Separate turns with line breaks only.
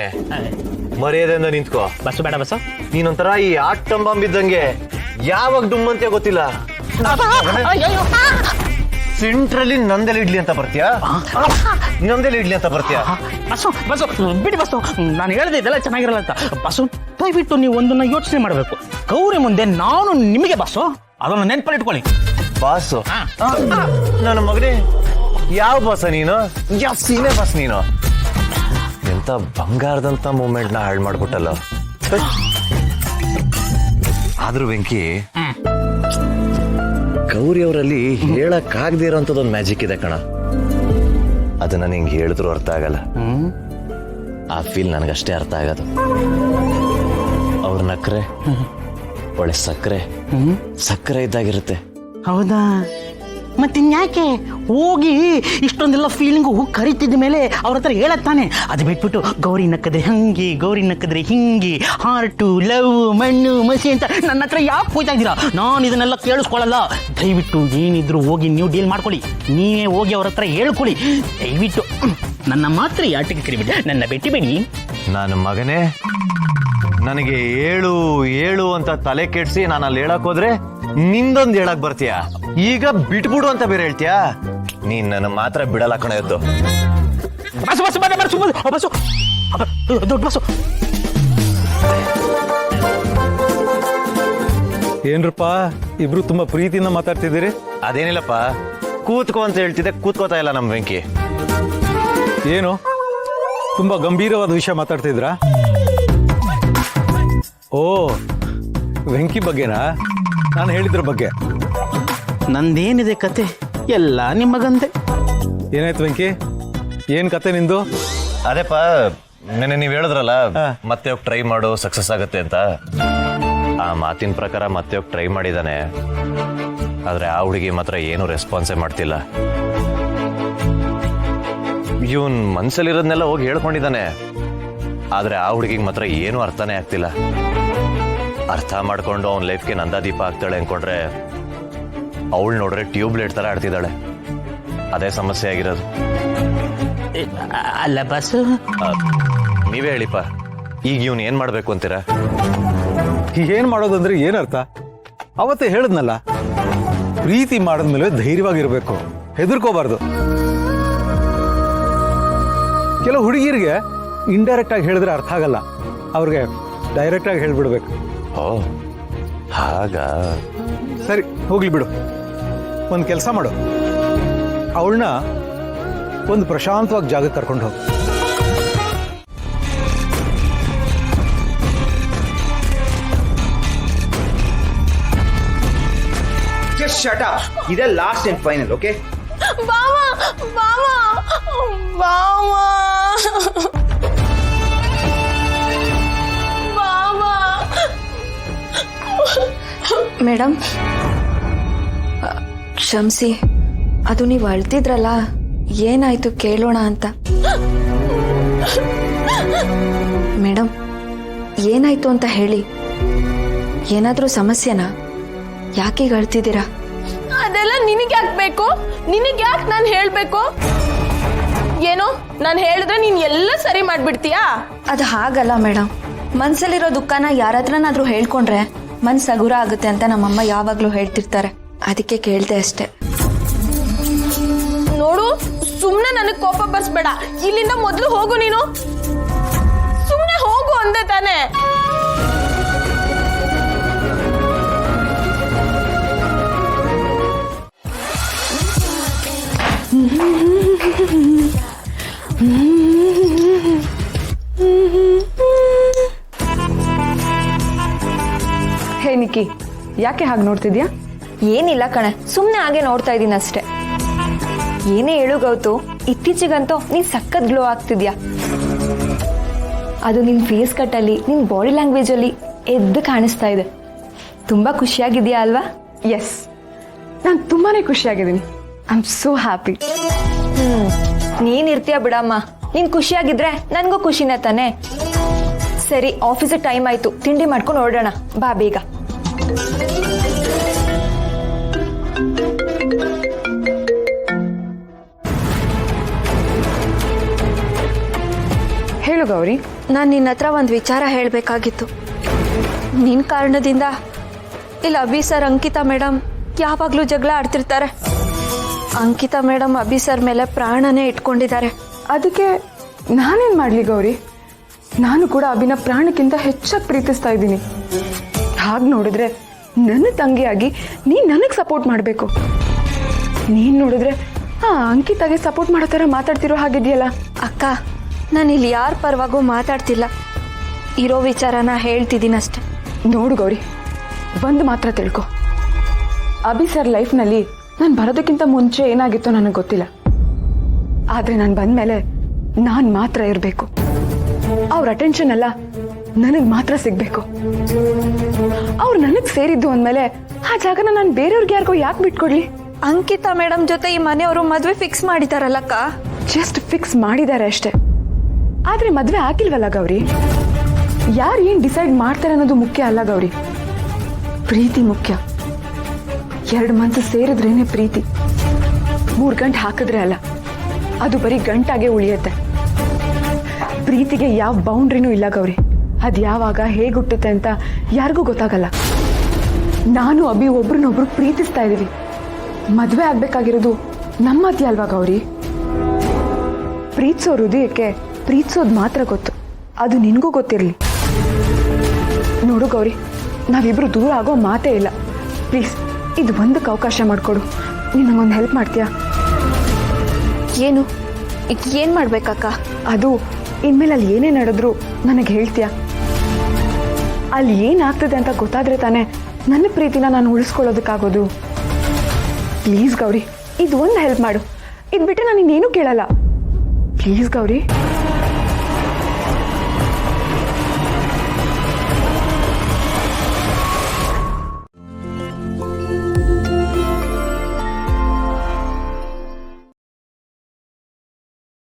ಮಗನೇ, ಮರ್ಯಾದೆಯಿಂದ ನಿಂತ್ಕೋ.
ಬಸ್ಸು ಬೇಡ ಬಸ್ಸು.
ನೀನೊಂಥರ ಈ ಆಟಂ ಬಾಂಬ್ ಇದ್ದಂಗೆ, ಯಾವಾಗ ಡುಮ್ ಅಂತ ಗೊತ್ತಿಲ್ಲ. ಸೆಂಟ್ರಲ್ಲಿ ನಂದೆಲ್ಲ ಇಡ್ಲಿ ಅಂತ ಬರ್ತೀಯಾ? ನಂದೆಲ್ಲ ಇಡ್ಲಿ ಅಂತ ಬರ್ತೀಯಾ?
ಬಸ್ಸು ಬಸ್ಸು ಬಿಡಿ ಬಸ್ಸು, ನಾನು ಹೇಳ್ದೆ ಇದೆಲ್ಲ ಚೆನ್ನಾಗಿರಲ್ಲ ಅಂತ. ಬಸ್ಸು ದಯವಿಟ್ಟು ನೀವು ಒಂದನ್ನ ಯೋಚನೆ ಮಾಡಬೇಕು. ಗೌರಿ ಮುಂದೆ ನಾನು ನಿಮಗೆ ಬಸ್ಸು, ಅದನ್ನು ನೆನಪಲ್ಲಿ ಇಟ್ಕೊಳ್ಳಿ.
ಬಾಸು ನನ್ನ ಮಗನೇ, ಯಾವ ಬಾಸ ನೀನು? ಯಾವ ಸೀಮೆ ಬಾಸ್ ನೀನು? ಎಂತ ಬಂಗಾರದಂತ ಮೂಮೆಂಟ್ ನ ಹಾಳು ಮಾಡ್ಬಿಟ್ಟಲ್ಲ. ಆದ್ರೂ ವೆಂಕಿ, ಗೌರಿ ಅವರಲ್ಲಿ ಹೇಳಕ್ಕಾಗದೇ ಇರೋಂಥದ್ದೊಂದು ಮ್ಯಾಜಿಕ್ ಇದೆ ಕಣ. ಅದನ್ನ ನಿಂಗೆ ಹೇಳಿದ್ರು ಅರ್ಥ ಆಗಲ್ಲ. ಆ ಫೀಲ್ ನನಗಷ್ಟೇ ಅರ್ಥ ಆಗೋದು. ಅವ್ರ ನಕ್ರೆ ಒಳ್ಳೆ ಸಕ್ಕರೆ ಇದ್ದಾಗಿರುತ್ತೆ.
ಹೌದಾ? ಮತ್ತಿನ್ಯಾಕೆ ಹೋಗಿ ಇಷ್ಟೊಂದೆಲ್ಲ ಫೀಲಿಂಗು ಕರಿತಿದ್ದ ಮೇಲೆ ಅವ್ರ ಹತ್ರ ಹೇಳತ್ತಾನೆ. ಅದು ಬಿಟ್ಬಿಟ್ಟು ಗೌರಿ ನಕ್ಕದ್ರೆ ಹಂಗೆ, ಗೌರಿ ನಕ್ಕದ್ರೆ ಹಿಂಗೆ, ಹಾರ್ಟು, ಲವ್, ಮಣ್ಣು, ಮಸಿ ಅಂತ ನನ್ನ ಹತ್ರ ಯಾಕೆ ಹೋಯ್ತಾ ಇದ್ದೀರಾ? ನಾನು ಇದನ್ನೆಲ್ಲ ಕೇಳಿಸ್ಕೊಳ್ಳಲ್ಲ. ದಯವಿಟ್ಟು ಏನಿದ್ರು ಹೋಗಿ ನೀವು ಡೀಲ್ ಮಾಡ್ಕೊಳ್ಳಿ. ನೀವೇ ಹೋಗಿ ಅವ್ರ ಹತ್ರ ಹೇಳ್ಕೊಳ್ಳಿ. ದಯವಿಟ್ಟು ನನ್ನ ಮಾತ್ರ ಆಟಕ್ಕೆ ಕರಿಬಿಡಿ, ನನ್ನ ಬೆಟ್ಟಿಬೇಡಿ.
ನನ್ನ ಮಗನೇ, ನನಗೆ ಏಳು ಅಂತ ತಲೆ ಕೆಡ್ಸಿ ನಾನು ಅಲ್ಲಿ ಹೇಳಕ್ ಹೋದ್ರೆ ನಿಂದೊಂದು ಹೇಳಕ್ ಬರ್ತೀಯ. ಈಗ ಬಿಟ್ಬಿಡು ಅಂತ ಬೇರೆ ಹೇಳ್ತೀಯಾ? ನೀನ್ ನನ್ನ ಮಾತ್ರ ಬಿಡಲ್ಲ ಕಣ. ಎದ್ದು
bus bus bus bus bus ದೊಡ್ಡ ಬಸ್ಸು.
ಏನ್ರಪ್ಪ ಇಬ್ರು ತುಂಬಾ ಪ್ರೀತಿಯಿಂದ ಮಾತಾಡ್ತಿದ್ದೀರಿ?
ಅದೇನಿಲ್ಲಪ್ಪ, ಕೂತ್ಕೋ ಅಂತ ಹೇಳ್ತಿದ್ದೆ, ಕೂತ್ಕೋತಾ ಇಲ್ಲ ನಮ್ ವೆಂಕಿ.
ಏನು ತುಂಬಾ ಗಂಭೀರವಾದ ವಿಷಯ ಮಾತಾಡ್ತಿದ್ರಾ? ಓ, ವೆಂಕಿ ಬಗ್ಗೆನಾ? ನಾನು ಹೇಳಿದ್ರ ಬಗ್ಗೆ.
ನಂದೇನಿದೆ ಕತೆ ಎಲ್ಲ ನಿಮ್ಮಗಂತೆ.
ಏನಾಯ್ತು ವೆಂಕಿ, ಏನ್ ಕತೆ ನಿಂದು?
ಅದೇಪ್ಪ, ನೆನ್ನೆ ನೀವ್ ಹೇಳಿದ್ರಲ್ಲ ಮತ್ತೆ ಹೋಗಿ ಟ್ರೈ ಮಾಡು, ಸಕ್ಸಸ್ ಆಗತ್ತೆ ಅಂತ. ಆ ಮಾತಿನ ಪ್ರಕಾರ ಮತ್ತೆ ಹೋಗಿ ಟ್ರೈ ಮಾಡಿದಾನೆ. ಆದ್ರೆ ಆ ಹುಡುಗಿ ಮಾತ್ರ ಏನು ರೆಸ್ಪಾನ್ಸೇ ಮಾಡ್ತಿಲ್ಲ. ಇವನ್ ಮನ್ಸಲ್ಲಿರೋದ್ನೆಲ್ಲ ಹೋಗಿ ಹೇಳ್ಕೊಂಡಿದ್ದಾನೆ. ಆದ್ರೆ ಆ ಹುಡುಗಿಗೆ ಮಾತ್ರ ಏನು ಅರ್ಥನೇ ಆಗ್ತಿಲ್ಲ. ಅರ್ಥ ಮಾಡ್ಕೊಂಡು ಅವನ ಲೈಫ್ಗೆ ನಂದಾದೀಪ ಆಗ್ತಾಳೆ ಅನ್ಕೊಂಡ್ರೆ ಅವಳು ನೋಡ್ರೆ ಟ್ಯೂಬ್ಲೈಟ್ ತರ ಆಡ್ತಿದ್ದಾಳೆ. ಅದೇ ಸಮಸ್ಯೆ ಆಗಿರೋದು.
ಅಲ್ಲ ಬಸ್,
ನೀವೇ ಹೇಳಿಪ್ಪ, ಈಗ ಇವನ್ ಏನ್ ಮಾಡ್ಬೇಕು ಅಂತೀರಾ?
ಏನ್ ಮಾಡೋದಂದ್ರೆ ಏನರ್ಥ? ಅವತ್ತೇ ಹೇಳದ್ನಲ್ಲ, ಪ್ರೀತಿ ಮಾಡಿದ್ಮೇಲೆ ಧೈರ್ಯವಾಗಿರ್ಬೇಕು, ಹೆದರ್ಕೋಬಾರ್ದು. ಕೆಲವು ಹುಡುಗಿರಿಗೆ ಇಂಡೈರೆಕ್ಟ್ ಆಗಿ ಹೇಳಿದ್ರೆ ಅರ್ಥ ಆಗಲ್ಲ, ಅವ್ರಿಗೆ ಡೈರೆಕ್ಟ್ ಆಗಿ ಹೇಳ್ಬಿಡ್ಬೇಕು.
ಓ ಹಾಗ?
ಸರಿ ಹೋಗ್ಲಿ ಬಿಡು. ಒಂದು ಕೆಲಸ ಮಾಡು, ಅವಳನ್ನ ಒಂದು ಪ್ರಶಾಂತವಾಗಿ ಜಾಗಕ್ಕೆ ಕರ್ಕೊಂಡು ಹೋಗು.
Just shut up. ಇದೇ last and final, okay?
Bawa Bawa Bawa Bawa.
Madam ಕ್ಷಮಿಸಿ, ಅದು ನೀವು ಅಳ್ತಿದ್ರಲ್ಲ, ಏನಾಯ್ತು ಕೇಳೋಣ ಅಂತ. ಮೇಡಮ್ ಏನಾಯ್ತು ಅಂತ ಹೇಳಿ. ಏನಾದ್ರೂ ಸಮಸ್ಯೆನಾ? ಯಾಕೀಗ ಅಳ್ತಿದ್ದೀರಾ?
ಅದೆಲ್ಲ ನಿನಗೆ ಯಾಕೆ ಬೇಕು? ನಿನಗೆ ಯಾಕೆ ನಾನು ಹೇಳ್ಬೇಕು? ಏನು ನಾನು ಹೇಳಿದ್ರೆ ನೀನ್ ಎಲ್ಲ ಸರಿ ಮಾಡ್ಬಿಡ್ತೀಯಾ?
ಅದು ಹಾಗಲ್ಲ ಮೇಡಮ್, ಮನ್ಸಲ್ಲಿರೋ ದುಃಖನ ಯಾರತ್ರನಾದ್ರೂ ಹೇಳ್ಕೊಂಡ್ರೆ ಮನ್ಸು ಹಗುರ ಆಗುತ್ತೆ ಅಂತ ನಮ್ಮಮ್ಮ ಯಾವಾಗ್ಲೂ ಹೇಳ್ತಿರ್ತಾರೆ. ಅದಕ್ಕೆ ಕೇಳ್ದೆ ಅಷ್ಟೇ.
ನೋಡು, ಸುಮ್ನೆ ನನಗ್ ಕೋಪ ಬರ್ಸ್ಬೇಡ. ಇಲ್ಲಿಂದ ಮೊದ್ಲು ಹೋಗು. ನೀನು ಸುಮ್ನೆ ಹೋಗು ಅಂದೆ ತಾನೆ.
ಹೇ ನಿಕ್ಕಿ, ಯಾಕೆ ಹಾಗೆ ನೋಡ್ತಿದ್ಯಾ?
ಏನಿಲ್ಲ ಕಣೆ, ಸುಮ್ಮನೆ ಹಾಗೆ ನೋಡ್ತಾ ಇದ್ದೀನಿ ಅಷ್ಟೇ. ಏನೇ ಹೇಳು ಗೌತು, ಇತ್ತೀಚೆಗಂತೂ ನೀನ್ ಸಖತ್ ಗ್ಲೋ ಆಗ್ತಿದ್ಯಾ. ಅದು ನಿನ್ ಫೇಸ್ ಕಟ್ಟಲ್ಲಿ, ನಿನ್ ಬಾಡಿ ಲ್ಯಾಂಗ್ವೇಜ್ ಅಲ್ಲಿ ಎದ್ದು ಕಾಣಿಸ್ತಾ ಇದೆ. ತುಂಬಾ ಖುಷಿಯಾಗಿದ್ಯಾ ಅಲ್ವಾ?
ಎಸ್, ನಾನು ತುಂಬಾನೇ ಖುಷಿಯಾಗಿದ್ದೀನಿ. I am so happy.
ನೀನ್ ಇರ್ತೀಯ ಬಿಡಮ್ಮ, ನೀನ್ ಖುಷಿಯಾಗಿದ್ರೆ ನನ್ಗೂ ಖುಷಿನೇ ತಾನೆ. ಸರಿ, ಆಫೀಸಿಗೆ ಟೈಮ್ ಆಯ್ತು, ತಿಂಡಿ ಮಾಡ್ಕೊಂಡು ಹೊರಡೋಣ ಬಾ ಬೇಗ.
ಹೇಳು ಹೇಳು ಗೌರಿ.
ನಾನು ನಿನ್ನ ಹತ್ರ ಒಂದು ವಿಚಾರ ಹೇಳಬೇಕಾಗಿತ್ತು. ನಿನ್ನ ಕಾರಣದಿಂದ ಇಲ್ಲಿ ಅಭಿ ಸರ್ ಅಂಕಿತಾ ಮೇಡಮ್ ಯಾವಾಗಲೂ ಜಗಳ ಆಡ್ತಿರ್ತಾರೆ. ಅಂಕಿತಾ ಮೇಡಮ್ ಅಭಿ ಸರ್ ಮೇಲೆ ಪ್ರಾಣನೇ ಇಟ್ಕೊಂಡಿದ್ದಾರೆ.
ಅದಕ್ಕೆ ನಾನೇನು ಮಾಡಲಿ ಗೌರಿ? ನಾನು ಕೂಡ ಅಭಿನ ಪ್ರಾಣಕ್ಕಿಂತ ಹೆಚ್ಚಾಗಿ ಪ್ರೀತಿಸ್ತಾ ಇದ್ದೀನಿ. ಹಾಗೆ ನೋಡಿದ್ರೆ ನನ್ನ ತಂಗಿಯಾಗಿ ನೀನು ನನಗೆ ಸಪೋರ್ಟ್ ಮಾಡಬೇಕು. ನೀನು ನೋಡಿದ್ರೆ ಅಂಕಿತಾಗೆ ಸಪೋರ್ಟ್ ಮಾಡೋ ಥರ ಮಾತಾಡ್ತಿರೋ ಹಾಗಿದೆಯಲ್ಲ.
ಅಕ್ಕ, ನಾನು ಇಲ್ಲಿ ಯಾರ ಪರವಾಗೂ ಮಾತಾಡ್ತಿಲ್ಲ, ಇರೋ ವಿಚಾರನ ಹೇಳ್ತಿದ್ದೀನಷ್ಟೆ.
ನೋಡು ಗೌರಿ, ಒಂದು ಮಾತ್ರ ತಿಳ್ಕೊ, ಅಭಿ ಸರ್ ಲೈಫ್ನಲ್ಲಿ ನಾನು ಬರೋದಕ್ಕಿಂತ ಮುಂಚೆ ಏನಾಗಿತ್ತೋ ನನಗೆ ಗೊತ್ತಿಲ್ಲ. ಆದರೆ ನಾನು ಬಂದಮೇಲೆ ನಾನು ಮಾತ್ರ ಇರಬೇಕು. ಅವ್ರ ಅಟೆನ್ಷನ್ ಎಲ್ಲ ನನಗೆ ಮಾತ್ರ ಸಿಗಬೇಕು. ಅವ್ರು ನನಗೆ ಸೇರಿದ್ದು ಅಂದಮೇಲೆ ಆ ಜಾಗನ ನಾನು ಬೇರೆಯವ್ರಿಗೆ ಯಾರಿಗೋ ಯಾಕೆ ಬಿಟ್ಕೊಡ್ಲಿ?
ಅಂಕಿತಾ ಮೇಡಮ್ ಜೊತೆ ಈ ಮನೆಯವರು ಮದುವೆ ಫಿಕ್ಸ್ ಮಾಡಿದಾರಲ್ಲಕ್ಕ.
ಜಸ್ಟ್ ಫಿಕ್ಸ್ ಮಾಡಿದ್ದಾರೆ ಅಷ್ಟೇ, ಆದರೆ ಮದುವೆ ಆಗಿಲ್ವಲ್ಲ ಗೌರಿ. ಯಾರು ಏನು ಡಿಸೈಡ್ ಮಾಡ್ತಾರೆ ಅನ್ನೋದು ಮುಖ್ಯ ಅಲ್ಲ ಗೌರಿ, ಪ್ರೀತಿ ಮುಖ್ಯ. 2 ಮನಸ್ಸು ಸೇರಿದ್ರೇನೆ ಪ್ರೀತಿ. 3 ಗಂಟೆ ಹಾಕಿದ್ರೆ ಅಲ್ಲ, ಅದು ಬರೀ ಗಂಟಾಗೆ ಉಳಿಯುತ್ತೆ. ಪ್ರೀತಿಗೆ ಯಾವ ಬೌಂಡ್ರಿನೂ ಇಲ್ಲ ಗೌರಿ. ಅದು ಯಾವಾಗ ಹೇಗೆ ಹುಟ್ಟುತ್ತೆ ಅಂತ ಯಾರಿಗೂ ಗೊತ್ತಾಗಲ್ಲ. ನಾನು ಅಭಿ ಒಬ್ರನ್ನೊಬ್ರು ಪ್ರೀತಿಸ್ತಾ ಇದ್ದೀವಿ. ಮದುವೆ ಆಗ್ಬೇಕಾಗಿರೋದು ನಮ್ಮ ಮಧ್ಯೆ ಅಲ್ವಾ ಗೌರಿ? ಪ್ರೀತಿಸೋ ಹೃದಯಕ್ಕೆ ಪ್ರೀತಿಸೋದು ಮಾತ್ರ ಗೊತ್ತು, ಅದು ನಿನಗೂ ಗೊತ್ತಿರಲಿ. ನೋಡು ಗೌರಿ, ನಾವಿಬ್ರು ದೂರ ಆಗೋ ಮಾತೇ ಇಲ್ಲ. ಪ್ಲೀಸ್ ಇದು ಒಂದಕ್ಕೆ ಅವಕಾಶ ಮಾಡಿಕೊಡು. ನೀನು ನಂಗೊಂದು ಹೆಲ್ಪ್ ಮಾಡ್ತೀಯಾ?
ಏನು ಏನು ಮಾಡ್ಬೇಕಕ್ಕ?
ಅದು ಇನ್ಮೇಲೆ ಅಲ್ಲಿ ಏನೇ ನಡೆದ್ರು ನನಗೆ ಹೇಳ್ತೀಯಾ? ಅಲ್ಲಿ ಏನಾಗ್ತದೆ ಅಂತ ಗೊತ್ತಾದ್ರೆ ತಾನೇ ನನ್ನ ಪ್ರೀತಿನ ನಾನು ಉಳಿಸ್ಕೊಳ್ಳೋದಕ್ಕಾಗೋದು. ಪ್ಲೀಸ್ ಗೌರಿ, ಇದು ಒಂದು ಹೆಲ್ಪ್ ಮಾಡು. ಇದು ಬಿಟ್ಟು ನಾನು ಇನ್ನೇನು ಕೇಳಲ್ಲ. ಪ್ಲೀಸ್ ಗೌರಿ.